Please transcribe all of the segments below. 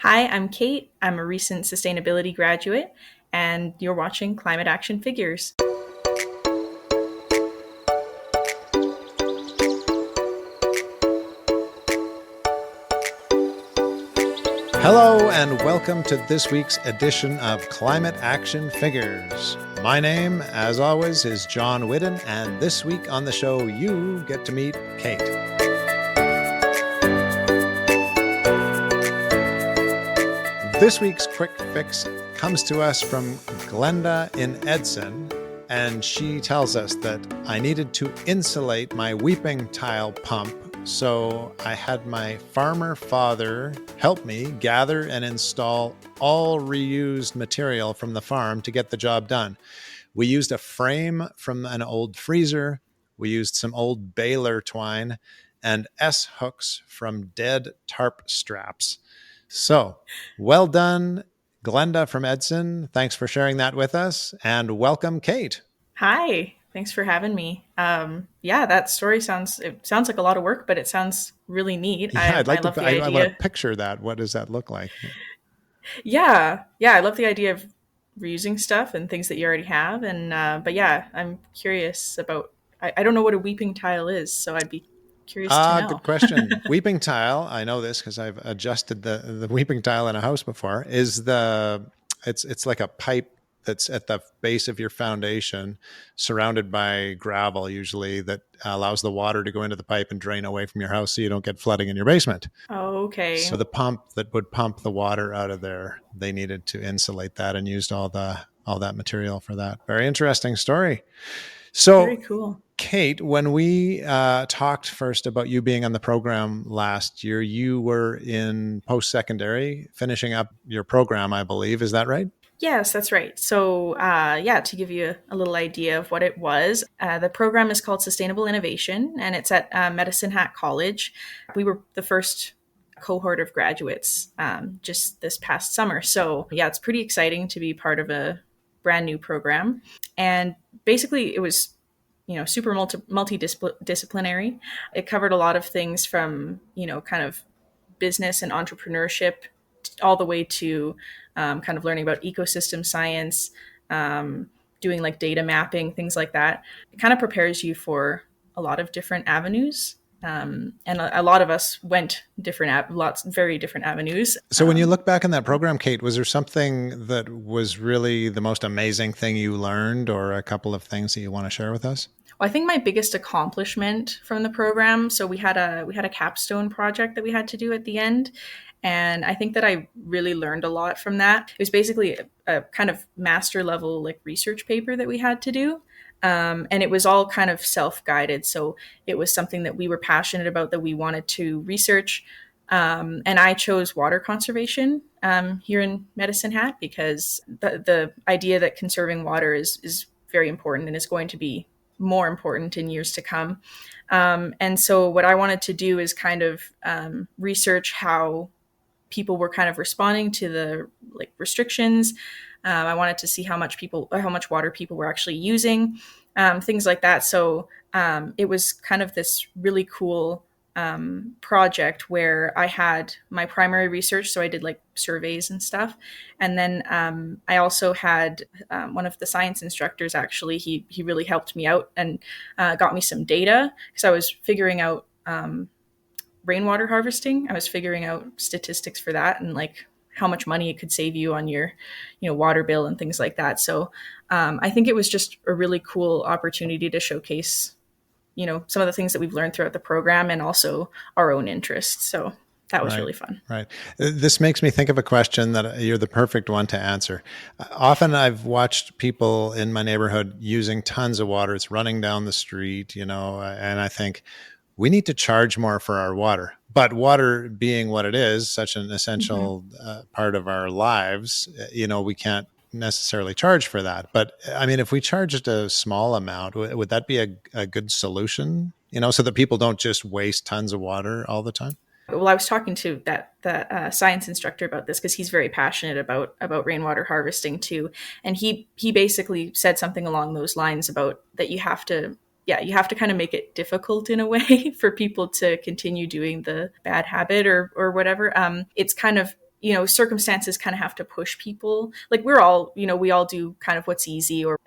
Hi, I'm Kate. I'm a recent sustainability graduate, and you're watching Climate Action Figures. Hello, and welcome to this week's edition of Climate Action Figures. My name, as always, is John Whiddon, and this week on the show, you get to meet Kate. This week's quick fix comes to us from Glenda in Edson, and she tells us that I needed to insulate my weeping tile pump, so I had my farmer father help me gather and install all reused material from the farm to get the job done. We used a frame from an old freezer, we used some old baler twine, and S-hooks from dead tarp straps. So, well done, Glenda from Edson. Thanks for sharing that with us, and welcome, Kate. Hi, thanks for having me. Yeah, that story sounds like a lot of work, but it sounds really neat. Yeah, I'd I like to. love the I want to idea. picture that. What does that look like? Yeah, I love the idea of reusing stuff and things that you already have. And but yeah, I'm curious about. I don't know what a weeping tile is, so I'd be curious to Good know. question. Weeping tile. I know this because I've adjusted the weeping tile in a house before. It's like a pipe that's at the base of your foundation, surrounded by gravel, usually that allows the water to go into the pipe and drain away from your house, so you don't get flooding in your basement. Okay. So the pump that would pump the water out of there, they needed to insulate that and used all that material for that. Very interesting story. Very So, cool. Kate, when we talked first about you being on the program last year, you were in post secondary, finishing up your program, I believe. Is that right? Yes, that's right. So, yeah, to give you a little idea of what it was, the program is called Sustainable Innovation, and it's at Medicine Hat College. We were the first cohort of graduates just this past summer. So, yeah, it's pretty exciting to be part of a brand new program. And basically, it was super multidisciplinary. It covered a lot of things from kind of business and entrepreneurship all the way to kind of learning about ecosystem science, doing like data mapping, things like that. It kind of prepares you for a lot of different avenues. And a lot of us went very different avenues. So, when you look back on that program, Kate, was there something that was really the most amazing thing you learned, or a couple of things that you want to share with us? Well, I think my biggest accomplishment from the program. So we had a capstone project that we had to do at the end, and I think that I really learned a lot from that. It was basically a kind of master level like research paper that we had to do. And it was all kind of self guided. So it was something that we were passionate about that we wanted to research. And I chose water conservation here in Medicine Hat because the idea that conserving water is very important and is going to be more important in years to come. And so what I wanted to do is kind of research how people were kind of responding to the like restrictions. I wanted to see how much water people were actually using, things like that. So it was kind of this really cool project where I had my primary research. So I did like surveys and stuff. And then I also had one of the science instructors, actually, he really helped me out and got me some data because I was figuring out rainwater harvesting. I was figuring out statistics for that and like how much money it could save you on your water bill and things like that. So I think it was just a really cool opportunity to showcase some of the things that we've learned throughout the program and also our own interests. So that was Right, really fun. right. This makes me think of a question that you're the perfect one to answer. Often I've watched people in my neighborhood using tons of water. It's running down the street, and I think we need to charge more for our water. But water being what it is, such an Mm-hmm. essential part of our lives, we can't necessarily charge for that. But I mean, if we charged a small amount, would that be a good solution, so that people don't just waste tons of water all the time? Well, I was talking to that science instructor about this because he's very passionate about rainwater harvesting too, and he basically said something along those lines about that you have to kind of make it difficult in a way for people to continue doing the bad habit or whatever. It's kind of circumstances kind of have to push people. Like we're all, we all do kind of what's easy, or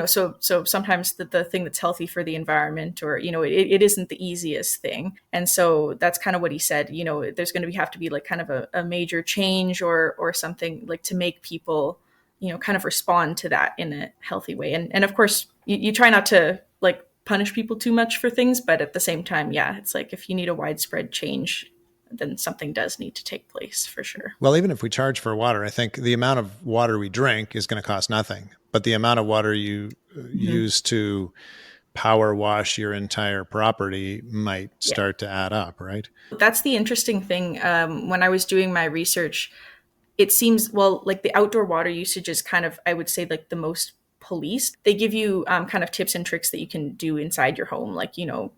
so sometimes the thing that's healthy for the environment, or it isn't the easiest thing. And so that's kind of what he said. There's going to have to be like kind of a major change, or something like to make people kind of respond to that in a healthy way. And of course you try not to like punish people too much for things, but at the same time, yeah, it's like if you need a widespread change, then something does need to take place for sure. Well, even if we charge for water, I think the amount of water we drink is going to cost nothing, but the amount of water you use to power wash your entire property might start to add up, right? That's the interesting thing. When I was doing my research, it seems, well, like the outdoor water usage is kind of, I would say, like the most policed. They give you kind of tips and tricks that you can do inside your home, like,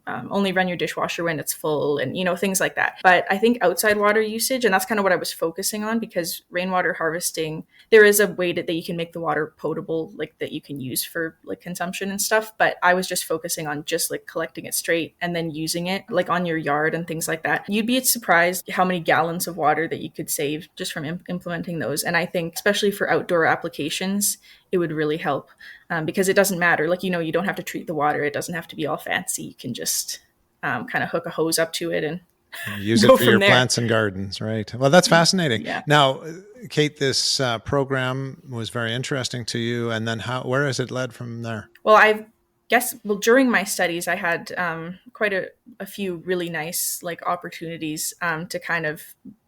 only run your dishwasher when it's full, and, things like that. But I think outside water usage, and that's kind of what I was focusing on, because rainwater harvesting, there is a way that you can make the water potable, like that you can use for like consumption and stuff. But I was just focusing on just like collecting it straight and then using it like on your yard and things like that. You'd be surprised how many gallons of water that you could save just from implementing those. And I think especially for outdoor applications, it would really help, because it doesn't matter. Like, you don't have to treat the water. It doesn't have to be all fancy. You can just kind of hook a hose up to it and use it for your plants and gardens, right? Well, that's fascinating. Yeah. Now, Kate, this program was very interesting to you. And then where has it led from there? Well, during my studies, I had quite a few really nice like opportunities to kind of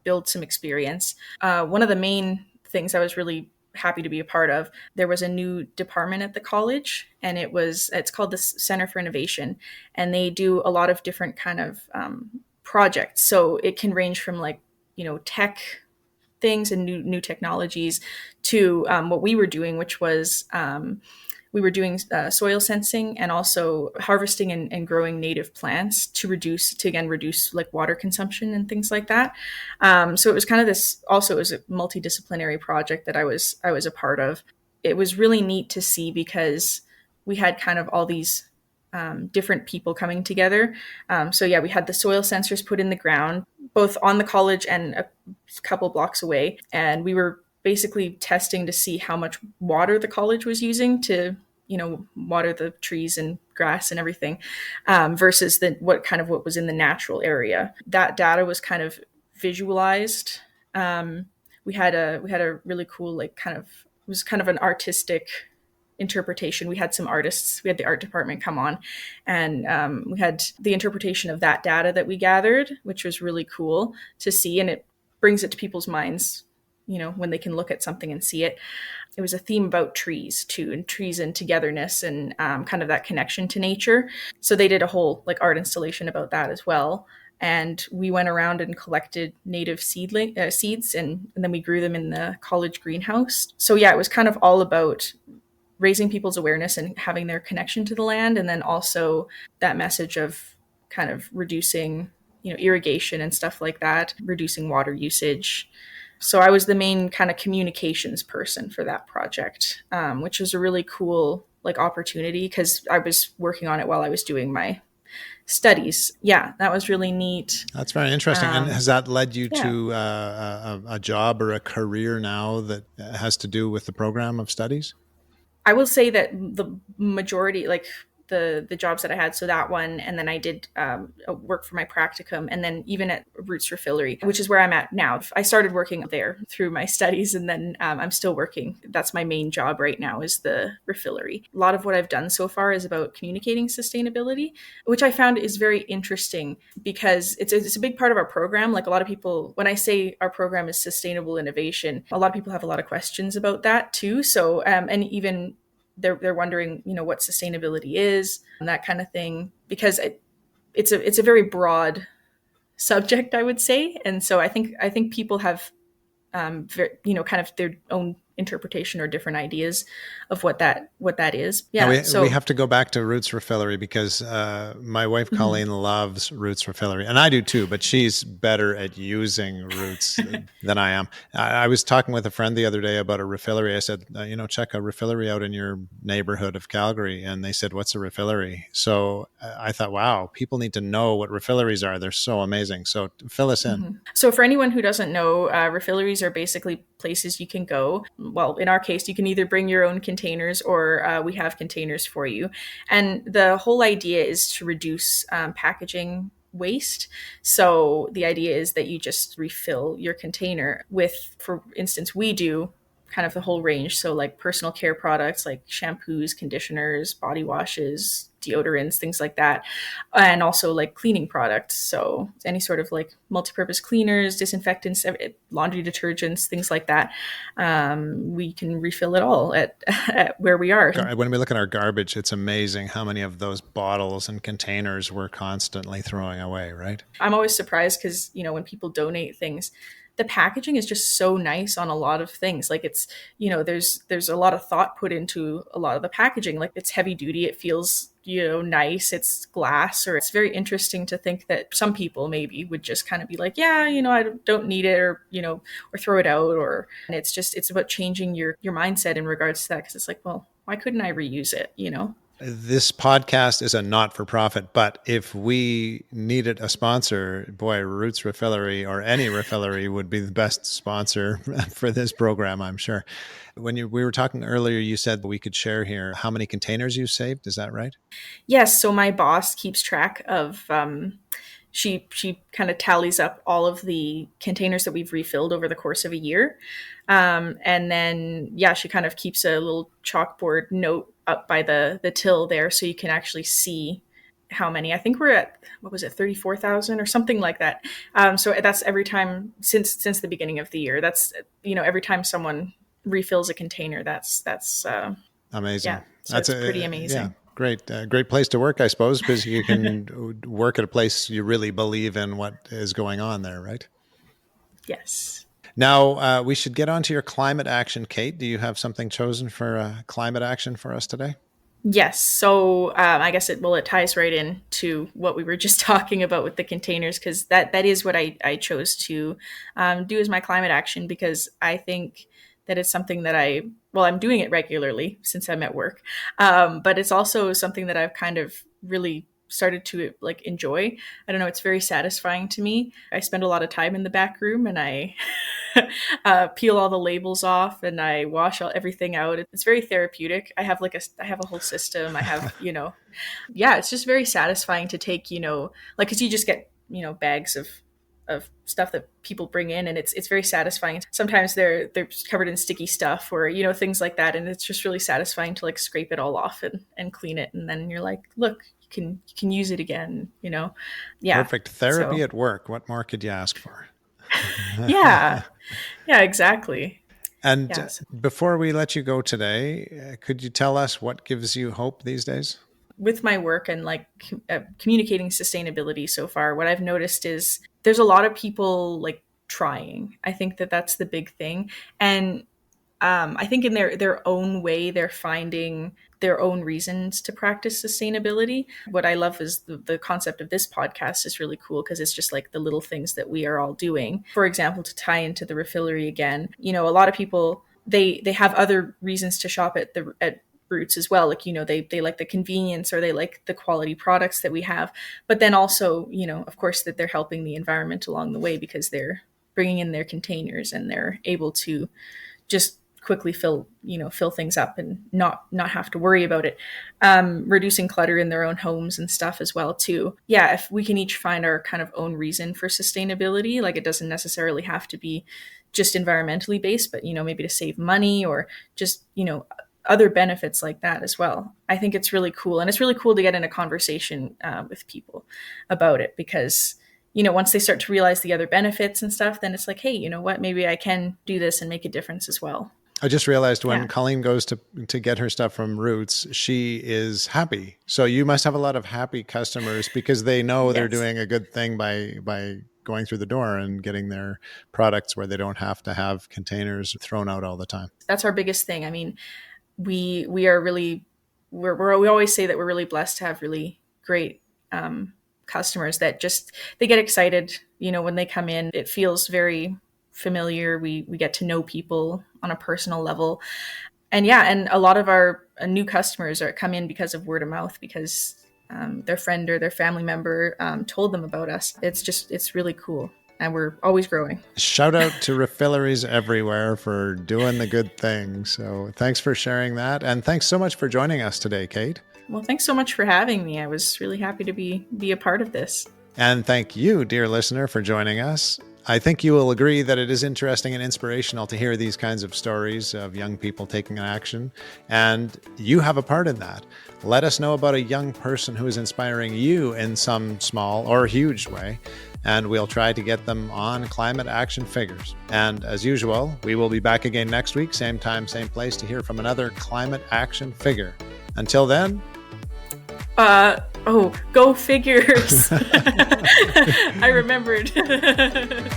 build some experience. One of the main things I was really happy to be a part of, there was a new department at the college, and it's called the Center for Innovation, and they do a lot of different kind of projects. So it can range from like tech things and new technologies to what we were doing, which was we were doing soil sensing and also harvesting and growing native plants to reduce like water consumption and things like that. So it was kind of this, also it was a multidisciplinary project that I was a part of. It was really neat to see because we had kind of all these different people coming together. So yeah, we had the soil sensors put in the ground, both on the college and a couple blocks away. And we were basically testing to see how much water the college was using to, water the trees and grass and everything, versus what was in the natural area. That data was kind of visualized. We had a really cool, like it was kind of an artistic interpretation. We had some artists, we had the art department come on, and we had the interpretation of that data that we gathered, which was really cool to see. And it brings it to people's minds, when they can look at something and see it. It was a theme about trees too, and trees and togetherness, and kind of that connection to nature. So they did a whole like art installation about that as well. And we went around and collected native seeds, and then we grew them in the college greenhouse. So yeah, it was kind of all about raising people's awareness and having their connection to the land, and then also that message of kind of reducing, irrigation and stuff like that, reducing water usage. So I was the main kind of communications person for that project, which was a really cool like opportunity because I was working on it while I was doing my studies. Yeah, that was really neat. That's very interesting. And has that led you to a job or a career now that has to do with the program of studies? I will say that the majority, like the jobs that I had, so that one, and then I did work for my practicum, and then even at Roots Refillery, which is where I'm at now. I started working there through my studies, and then I'm still working. That's my main job right now, is the refillery. A lot of what I've done so far is about communicating sustainability, which I found is very interesting because it's a big part of our program. Like a lot of people, when I say our program is sustainable innovation, a lot of people have a lot of questions about that too. So, and even they're wondering, what sustainability is and that kind of thing, because it's a very broad subject, I would say. And so I think people have, kind of their own interpretation or different ideas of what that is. Now Yeah. we So have to go back to Roots Refillery because my wife mhm. Colleen loves Roots Refillery, and I do too. But she's better at using Roots than I am. I was talking with a friend the other day about a refillery. I said, check a refillery out in your neighborhood of Calgary, and they said, "What's a refillery?" So I thought, wow, people need to know what refilleries are. They're so amazing. So fill us in. So, for anyone who doesn't know, refilleries are basically places you can go. Well, in our case, you can either bring your own containers or we have containers for you. And the whole idea is to reduce packaging waste. So, the idea is that you just refill your container with, for instance, we do kind of the whole range. So, like personal care products like shampoos, conditioners, body washes, deodorants, things like that, and also like cleaning products. So any sort of like multi-purpose cleaners, disinfectants, laundry detergents, things like that. We can refill it all at where we are. When we look at our garbage, it's amazing how many of those bottles and containers we're constantly throwing away, right? I'm always surprised because, when people donate things, the packaging is just so nice on a lot of things. Like it's, there's a lot of thought put into a lot of the packaging. Like it's heavy duty, it feels, nice, it's glass, or it's very interesting to think that some people maybe would just kind of be like, yeah, I don't need it, or, or throw it out, or, and it's about changing your mindset in regards to that. Cause it's like, well, why couldn't I reuse it? This podcast is a not-for-profit, but if we needed a sponsor, boy, Roots Refillery or any refillery would be the best sponsor for this program, I'm sure. When we were talking earlier, you said we could share here how many containers you saved. Is that right? Yes. So my boss keeps track of, she kind of tallies up all of the containers that we've refilled over the course of a year. And then, yeah, she kind of keeps a little chalkboard note up by the till there so you can actually see how many. I think we're at, what was it, 34,000 or something like that. So that's every time since the beginning of the year. That's, every time someone refills a container, that's Amazing. yeah. So That's it's pretty yeah, amazing. great place to work, I suppose, because you can work at a place you really believe in what is going on there, right? Yes. Now, we should get on to your climate action. Kate, do you have something chosen for climate action for us today? Yes. So I guess it ties right in to what we were just talking about with the containers, because that is what I chose to do as my climate action, because I think that it's something that I'm doing it regularly since I'm at work, but it's also something that I've kind of really started to like enjoy. I don't know, it's very satisfying to me. I spend a lot of time in the back room, and I peel all the labels off, and I wash everything out. It's very therapeutic. I have a whole system. I have, yeah, it's just very satisfying to take, like, cause you just get, bags of stuff that people bring in, and it's very satisfying. Sometimes they're covered in sticky stuff, or, things like that. And it's just really satisfying to like scrape it all off and clean it. And then you're like, look, you can use it again. Yeah. Perfect therapy So at work. What more could you ask for? yeah. Yeah, exactly. And Yeah. So before we let you go today, could you tell us what gives you hope these days? with my work and like communicating sustainability so far, what I've noticed is there's a lot of people like trying. I think that that's the big thing. And I think in their own way, they're finding their own reasons to practice sustainability. What I love is the concept of this podcast is really cool because it's just like the little things that we are all doing. For example, to tie into the refillery again, a lot of people they have other reasons to shop at Roots as well. Like, they like the convenience, or they like the quality products that we have. But then also, of course, that they're helping the environment along the way because they're bringing in their containers and they're able to just quickly fill things up and not have to worry about it. Reducing clutter in their own homes and stuff as well too. Yeah, if we can each find our kind of own reason for sustainability, like it doesn't necessarily have to be just environmentally based, but maybe to save money, or just other benefits like that as well. I think it's really cool, and it's really cool to get in a conversation with people about it, because once they start to realize the other benefits and stuff, then it's like, hey, you know what, maybe I can do this and make a difference as well. I just realized when Yeah. Colleen goes to get her stuff from Roots, she is happy. So you must have a lot of happy customers because they know they're Yes. doing a good thing by going through the door and getting their products where they don't have to have containers thrown out all the time. That's our biggest thing. I mean, we are really we always say that we're really blessed to have really great customers that just they get excited, when they come in. It feels very familiar. We get to know people on a personal level. And yeah, and a lot of our new customers are come in because of word of mouth, because their friend or their family member told them about us. It's really cool. And we're always growing. Shout out to refilleries everywhere for doing the good thing. So thanks for sharing that. And thanks so much for joining us today, Kate. Well, thanks so much for having me. I was really happy to be a part of this. And thank you, dear listener, for joining us. I think you will agree that it is interesting and inspirational to hear these kinds of stories of young people taking action. And you have a part in that. Let us know about a young person who is inspiring you in some small or huge way, and we'll try to get them on Climate Action Figures. And as usual, we will be back again next week, same time, same place, to hear from another Climate Action Figure. Until then... go figures. I remembered. Took a minute.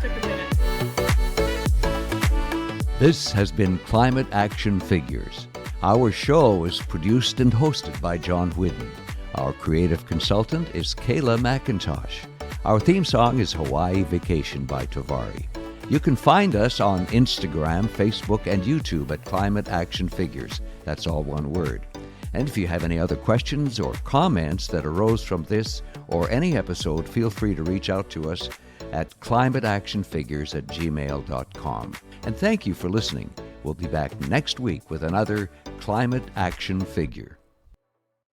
This has been Climate Action Figures. Our show is produced and hosted by John Whidden. Our creative consultant is Kayla McIntosh. Our theme song is Hawaii Vacation by Tavari. You can find us on Instagram, Facebook, and YouTube at Climate Action Figures. That's all one word. And if you have any other questions or comments that arose from this or any episode, feel free to reach out to us at climateactionfigures@gmail.com. And thank you for listening. We'll be back next week with another Climate Action Figure.